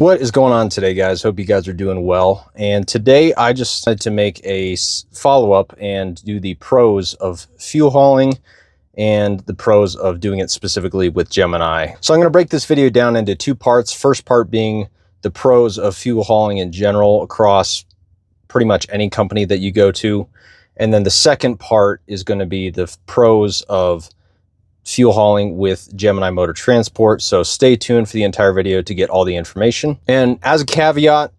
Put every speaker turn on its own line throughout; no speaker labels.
What is going on today, guys? Hope you guys are doing well. And today I just decided to make a follow-up and do the pros of fuel hauling and the pros of doing it specifically with Gemini. So I'm going to break this video down into two parts. First part being the pros of fuel hauling in general across pretty much any company that you go to. And then the second part is going to be the pros of fuel hauling with Gemini Motor Transport. So stay tuned for the entire video to get all the information. And as a caveat,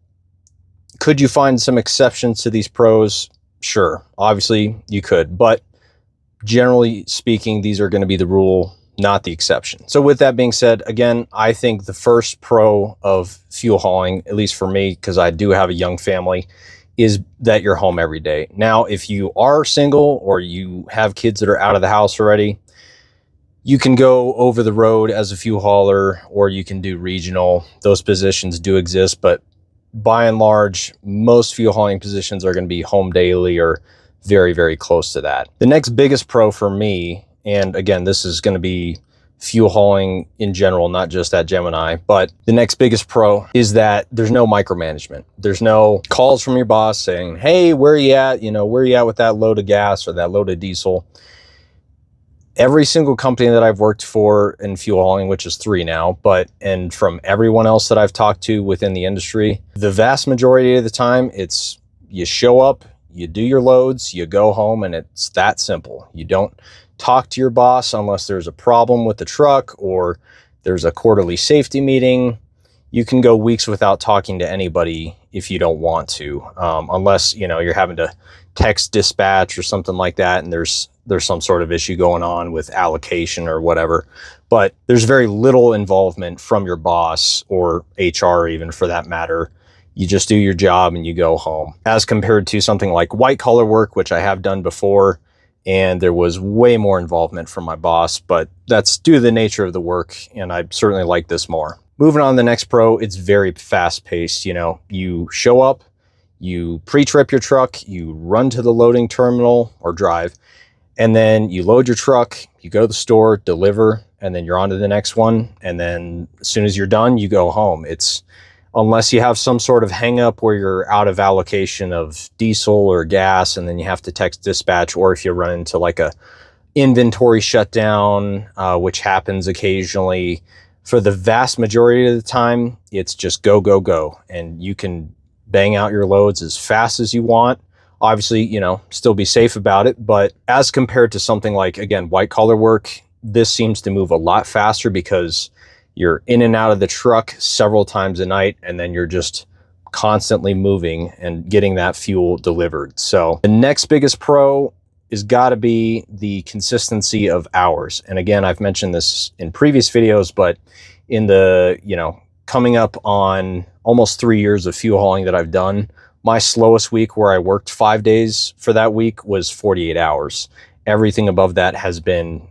could you find some exceptions to these pros? Sure, obviously you could, but generally speaking, these are going to be the rule, not the exception. So with that being said, again, I think the first pro of fuel hauling, at least for me, because I do have a young family, is that you're home every day. Now, if you are single or you have kids that are out of the house already, you can go over the road as a fuel hauler, or you can do regional. Those positions do exist, but by and large, most fuel hauling positions are going to be home daily or very, very close to that. The next biggest pro for me, and again, this is going to be fuel hauling in general, not just at Gemini, but the next biggest pro is that there's no micromanagement. There's no calls from your boss saying, hey, where are you at? Where are you at with that load of gas or that load of diesel? Every single company that I've worked for in fuel hauling, which is 3 now, and from everyone else that I've talked to within the industry, the vast majority of the time, it's you show up, you do your loads, you go home, and it's that simple. You don't talk to your boss unless there's a problem with the truck or there's a quarterly safety meeting. You can go weeks without talking to anybody if you don't want to, unless you're having to text dispatch or something like that, and there's some sort of issue going on with allocation or whatever. But there's very little involvement from your boss or HR, even for that matter. You just do your job and you go home, as compared to something like white collar work, which I have done before, and there was way more involvement from my boss, but that's due to the nature of the work, and I certainly like this more. Moving on to the next pro, it's very fast paced. You show up, you pre-trip your truck, you run to the loading terminal or drive, and then you load your truck, you go to the store, deliver, and then you're on to the next one. And then as soon as you're done, you go home. Unless you have some sort of hang up where you're out of allocation of diesel or gas, and then you have to text dispatch, or if you run into like a inventory shutdown, which happens occasionally. For the vast majority of the time, it's just go, go, go. And you can bang out your loads as fast as you want. Obviously, still be safe about it. But as compared to something like, again, white collar work, this seems to move a lot faster because you're in and out of the truck several times a night, and then you're just constantly moving and getting that fuel delivered. So the next biggest pro is got to be the consistency of hours. And again, I've mentioned this in previous videos, but in the, coming up on almost 3 years of fuel hauling that I've done, my slowest week where I worked 5 days for that week was 48 hours. Everything above that has been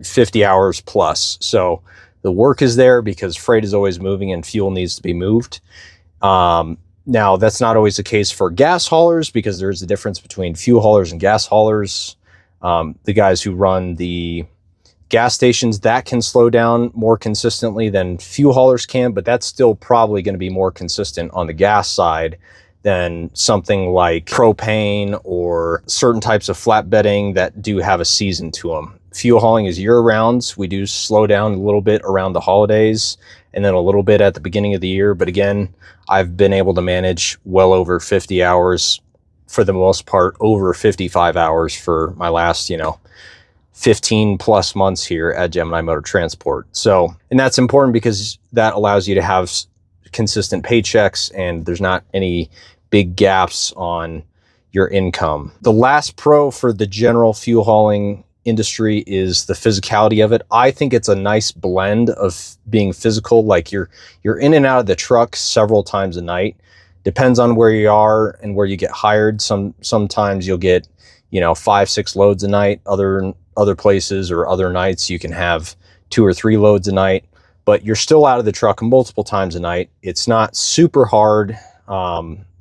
50 hours plus. So the work is there because freight is always moving and fuel needs to be moved. Now, that's not always the case for gas haulers, because there's a difference between fuel haulers and gas haulers. The guys who run the gas stations, that can slow down more consistently than fuel haulers can, but that's still probably going to be more consistent on the gas side than something like propane or certain types of flatbedding that do have a season to them. Fuel hauling is year-round. We do slow down a little bit around the holidays and then a little bit at the beginning of the year. But again, I've been able to manage well over 50 hours, for the most part, over 55 hours for my last, 15 plus months here at Gemini Motor Transport. So, and that's important because that allows you to have consistent paychecks and there's not any big gaps on your income. The last pro for the general fuel hauling industry is the physicality of it. I think it's a nice blend of being physical, like you're in and out of the truck several times a night. Depends on where you are and where you get hired. Sometimes you'll get 5-6 loads a night. Other places or other nights you can have 2 or 3 loads a night, but you're still out of the truck multiple times a night. It's not super hard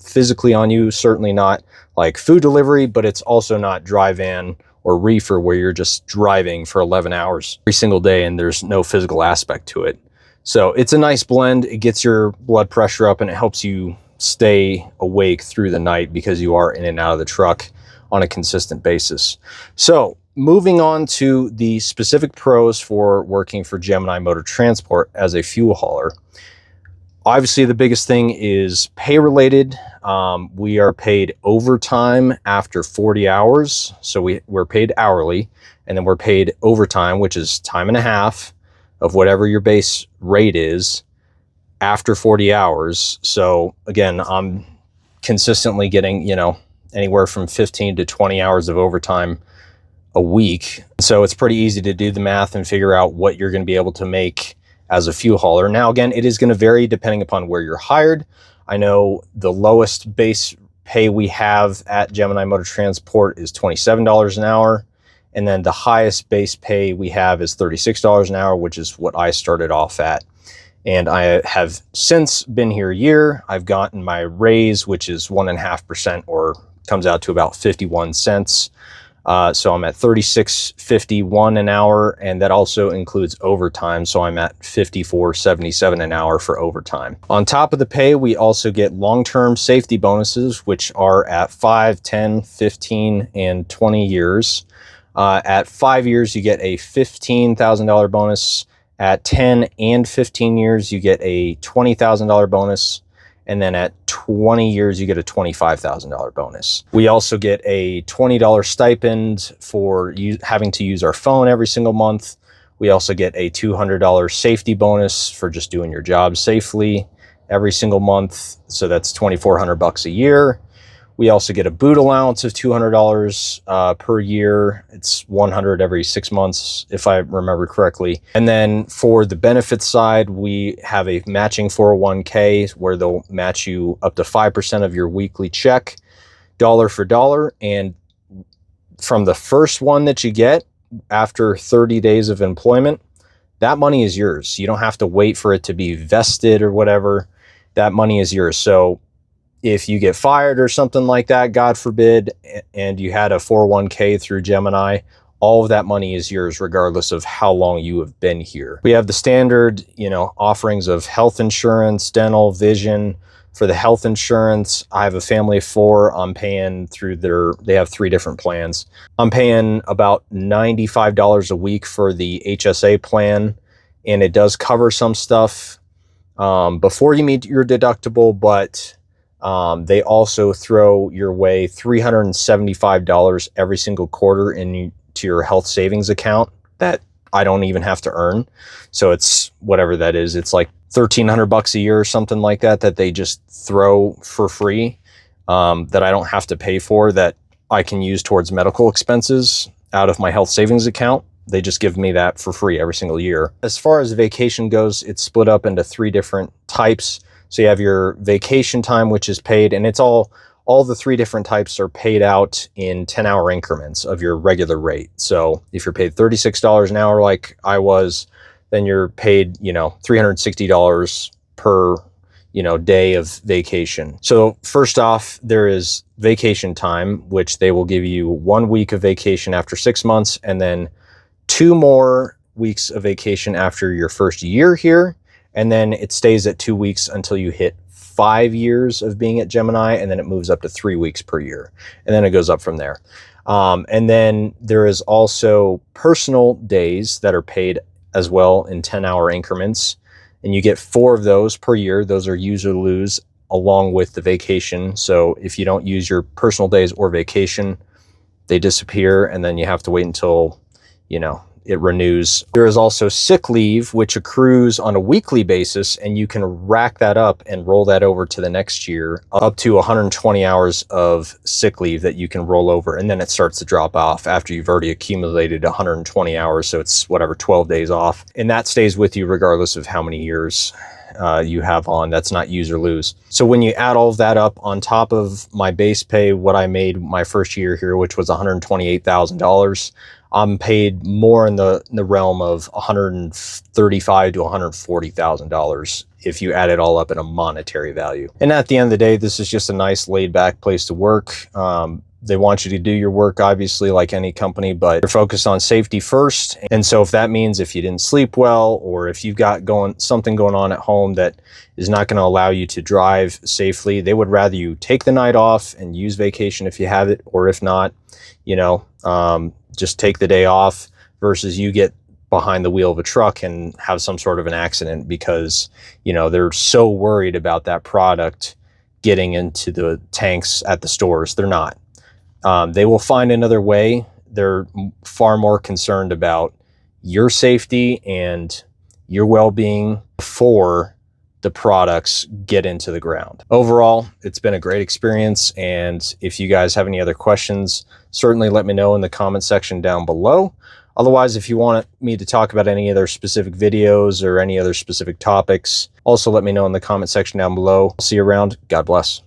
physically on you, certainly not like food delivery, but it's also not dry van or reefer where you're just driving for 11 hours every single day and there's no physical aspect to it. So it's a nice blend. It gets your blood pressure up and it helps you stay awake through the night because you are in and out of the truck on a consistent basis. So moving on to the specific pros for working for Gemini Motor Transport as a fuel hauler. Obviously, the biggest thing is pay related. We are paid overtime after 40 hours. So we're paid hourly, and then we're paid overtime, which is time and a half of whatever your base rate is after 40 hours. So again, I'm consistently getting, anywhere from 15 to 20 hours of overtime a week. So it's pretty easy to do the math and figure out what you're going to be able to make as a fuel hauler. Now, again, it is going to vary depending upon where you're hired. I know the lowest base pay we have at Gemini Motor Transport is $27 an hour. And then the highest base pay we have is $36 an hour, which is what I started off at. And I have since been here a year. I've gotten my raise, which is 1.5%, or comes out to about 51 cents. So I'm at $36.51 an hour, and that also includes overtime. So I'm at $54.77 an hour for overtime. On top of the pay, we also get long-term safety bonuses, which are at 5, 10, 15, and 20 years. At 5 years, you get a $15,000 bonus. At 10 and 15 years, you get a $20,000 bonus. And then at 20 years, you get a $25,000 bonus. We also get a $20 stipend for having to use our phone every single month. We also get a $200 safety bonus for just doing your job safely every single month. So that's $2,400 a year. We also get a boot allowance of $200 per year. It's $100 every 6 months, if I remember correctly. And then for the benefits side, we have a matching 401k where they'll match you up to 5% of your weekly check, dollar for dollar. And from the first one that you get after 30 days of employment, that money is yours. You don't have to wait for it to be vested or whatever. That money is yours. So if you get fired or something like that, God forbid, and you had a 401k through Gemini, all of that money is yours regardless of how long you have been here. We have the standard, offerings of health insurance, dental, vision. For the health insurance, I have a family of 4. I'm paying through they have 3 different plans. I'm paying about $95 a week for the HSA plan, and it does cover some stuff before you meet your deductible, but they also throw your way $375 every single quarter into your health savings account that I don't even have to earn. So it's whatever that is. It's like $1,300 a year or something like that they just throw for free, that I don't have to pay for, that I can use towards medical expenses out of my health savings account. They just give me that for free every single year. As far as vacation goes, it's split up into 3 different types. So you have your vacation time, which is paid, and it's all the 3 different types are paid out in 10-hour increments of your regular rate. So if you're paid $36 an hour like I was, then you're paid, $360 per, day of vacation. So first off, there is vacation time, which they will give you 1 week of vacation after 6 months, and then 2 more weeks of vacation after your first year here. And then it stays at 2 weeks until you hit 5 years of being at Gemini, and then it moves up to 3 weeks per year. And then it goes up from there. And then there is also personal days that are paid as well in 10-hour increments. And you get 4 of those per year. Those are use or lose along with the vacation. So if you don't use your personal days or vacation, they disappear, and then you have to wait until, it renews. There is also sick leave, which accrues on a weekly basis, and you can rack that up and roll that over to the next year, up to 120 hours of sick leave that you can roll over. And then it starts to drop off after you've already accumulated 120 hours. So it's 12 days off. And that stays with you regardless of how many years you have on. That's not use or lose. So when you add all of that up on top of my base pay, what I made my first year here, which was $128,000, I'm paid more in the realm of $135,000 to $140,000 if you add it all up in a monetary value. And at the end of the day, this is just a nice laid back place to work. They want you to do your work, obviously, like any company, but they're focused on safety first. And so if that means if you didn't sleep well, or if you've got something going on at home that is not going to allow you to drive safely, they would rather you take the night off and use vacation if you have it, or if not, you know, just take the day off versus you get behind the wheel of a truck and have some sort of an accident because, you know, they're so worried about that product getting into the tanks at the stores. They're not. They will find another way. They're far more concerned about your safety and your well-being before the products get into the ground. Overall, it's been a great experience. And if you guys have any other questions, certainly let me know in the comment section down below. Otherwise, if you want me to talk about any other specific videos or any other specific topics, also let me know in the comment section down below. I'll see you around. God bless.